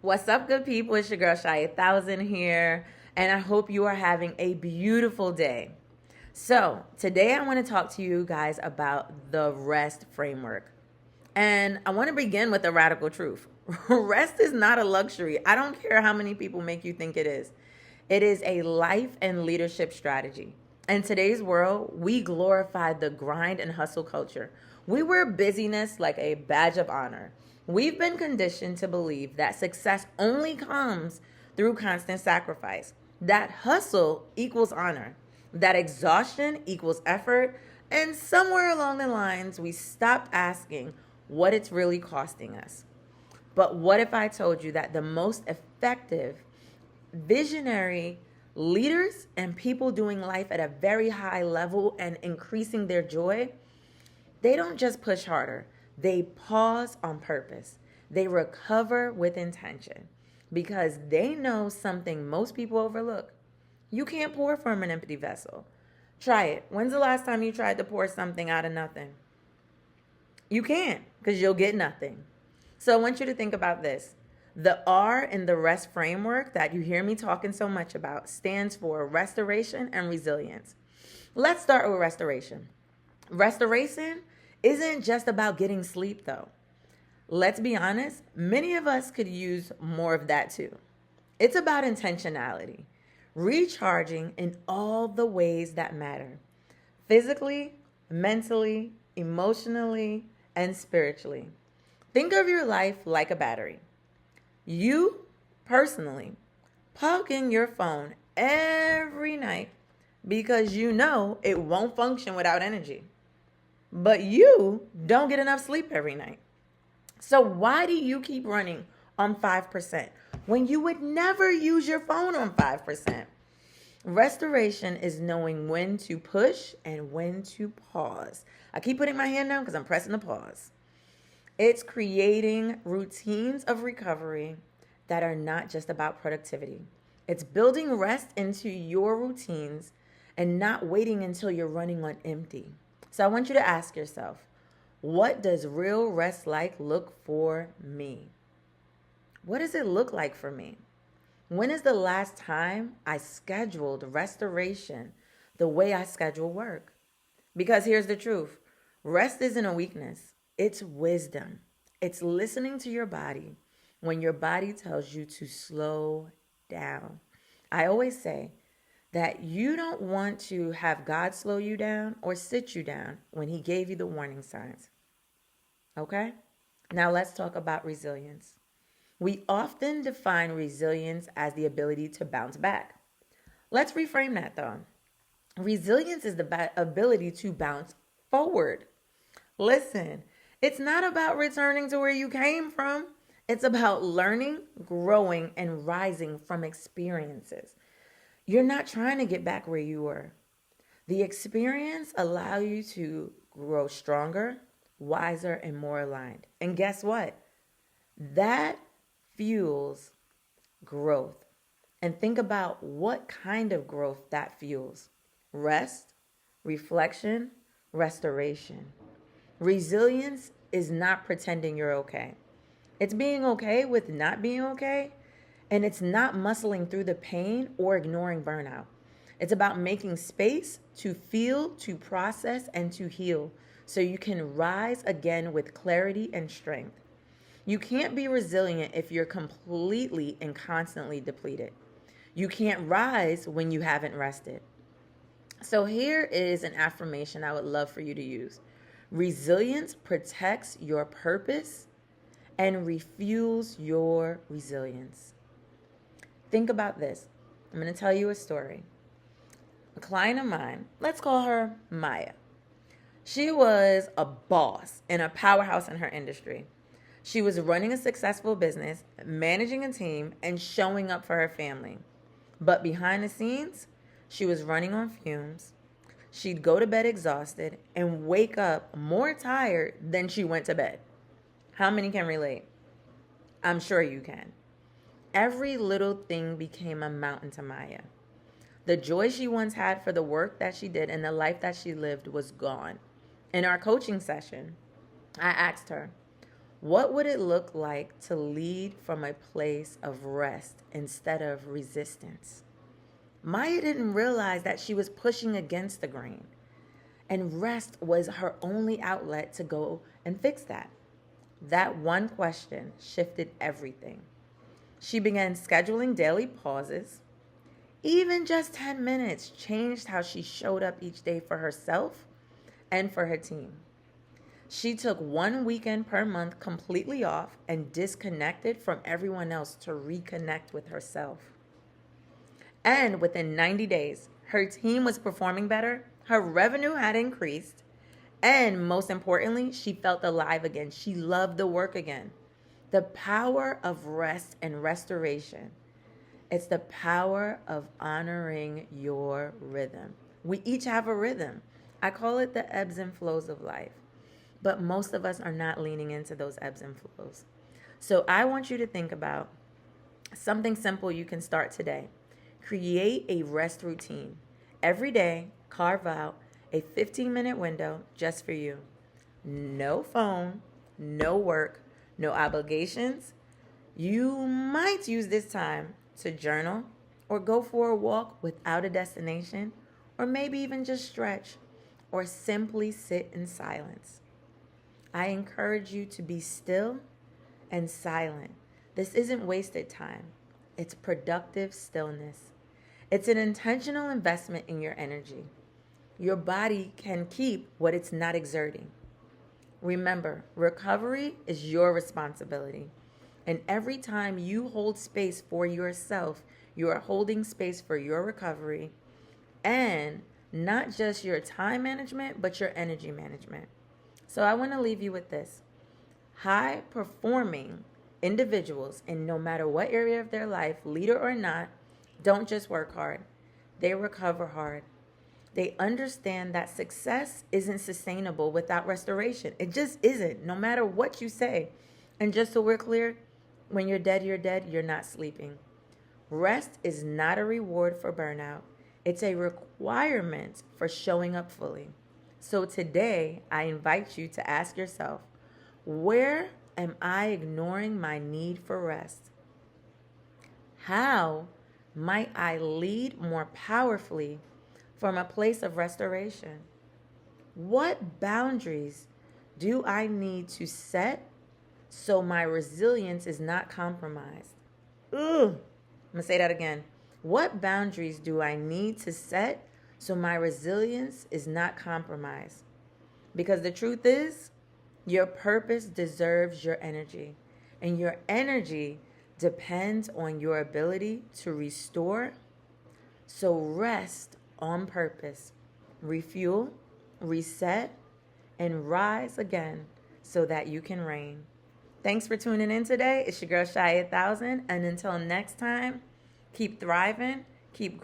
What's up, good people? It's your girl Cheya 1000 here, and I hope you are having a beautiful day. So, today I want to talk to you guys about the REST framework. And I want to begin with a radical truth. Rest is not a luxury. I don't care how many people make you think it is. It is a life and leadership strategy. In today's world, we glorify the grind and hustle culture. We wear busyness like a badge of honor. We've been conditioned to believe that success only comes through constant sacrifice, that hustle equals honor, that exhaustion equals effort, and somewhere along the lines, we stopped asking what it's really costing us. But what if I told you that the most effective, visionary leaders and people doing life at a very high level and increasing their joy, they don't just push harder, they pause on purpose. They recover with intention because they know something most people overlook. You can't pour from an empty vessel. Try it. When's the last time you tried to pour something out of nothing? You can't, because you'll get nothing. So I want you to think about this. The R in the REST framework that you hear me talking so much about stands for restoration and resilience. Let's start with restoration. Restoration isn't just about getting sleep, though. Let's be honest, many of us could use more of that too. It's about intentionality, recharging in all the ways that matter: physically, mentally, emotionally, and spiritually. Think of your life like a battery. You, personally, plug in your phone every night because you know it won't function without energy. But you don't get enough sleep every night. So why do you keep running on 5% when you would never use your phone on 5%? Restoration is knowing when to push and when to pause. I keep putting my hand down because I'm pressing the pause. It's creating routines of recovery that are not just about productivity. It's building rest into your routines and not waiting until you're running on empty. So I want you to ask yourself, what does real rest like look for me? What does it look like for me? When is the last time I scheduled restoration the way I schedule work? Because here's the truth. Rest isn't a weakness. It's wisdom. It's listening to your body when your body tells you to slow down. I always say that you don't want to have God slow you down or sit you down when he gave you the warning signs. Okay? Now let's talk about resilience. We often define resilience as the ability to bounce back. Let's reframe that though. Resilience is the ability to bounce forward. Listen, it's not about returning to where you came from. It's about learning, growing, and rising from experiences. You're not trying to get back where you were. The experience allows you to grow stronger, wiser, and more aligned. And guess what? That fuels growth. And think about what kind of growth that fuels: rest, reflection, restoration. Resilience is not pretending you're okay. It's being okay with not being okay, and it's not muscling through the pain or ignoring burnout. It's about making space to feel, to process, and to heal so you can rise again with clarity and strength. You can't be resilient if you're completely and constantly depleted. You can't rise when you haven't rested. So here is an affirmation I would love for you to use. Resilience protects your purpose and refuels your resilience. Think about this. I'm going to tell you a story. A client of mine, let's call her Maya. She was a boss and a powerhouse in her industry. She was running a successful business, managing a team, and showing up for her family. But behind the scenes, she was running on fumes. She'd go to bed exhausted and wake up more tired than she went to bed. How many can relate? I'm sure you can. Every little thing became a mountain to Maya. The joy she once had for the work that she did and the life that she lived was gone. In our coaching session, I asked her, What would it look like to lead from a place of rest instead of resistance? Maya didn't realize that she was pushing against the grain, and rest was her only outlet to go and fix that. That one question shifted everything. She began scheduling daily pauses. Even just 10 minutes changed how she showed up each day for herself and for her team. She took one weekend per month completely off and disconnected from everyone else to reconnect with herself. And within 90 days, her team was performing better, her revenue had increased, and most importantly, she felt alive again. She loved the work again. The power of rest and restoration. It's the power of honoring your rhythm. We each have a rhythm. I call it the ebbs and flows of life. But most of us are not leaning into those ebbs and flows. So I want you to think about something simple you can start today. Create a rest routine. Every day, carve out a 15-minute window just for you. No phone, no work, no obligations. You might use this time to journal or go for a walk without a destination, or maybe even just stretch or simply sit in silence. I encourage you to be still and silent. This isn't wasted time. It's productive stillness. It's an intentional investment in your energy. Your body can keep what it's not exerting. Remember, recovery is your responsibility. And every time you hold space for yourself, you are holding space for your recovery and not just your time management, but your energy management. So I want to leave you with this. High performing individuals, in no matter what area of their life, leader or not, don't just work hard. They recover hard. They understand that success isn't sustainable without restoration. It just isn't, no matter what you say. And just so we're clear, when you're dead, you're not sleeping. Rest is not a reward for burnout. It's a requirement for showing up fully. So today, I invite you to ask yourself, where am I ignoring my need for rest? How might I lead more powerfully from a place of restoration? What boundaries do I need to set so my resilience is not compromised? I'm going to say that again. What boundaries do I need to set so my resilience is not compromised? Because the truth is, your purpose deserves your energy, and your energy depends on your ability to restore. So rest on purpose, refuel, reset, and rise again so that you can reign. Thanks for tuning in today. It's your girl Cheya 1000, and until next time, keep thriving, keep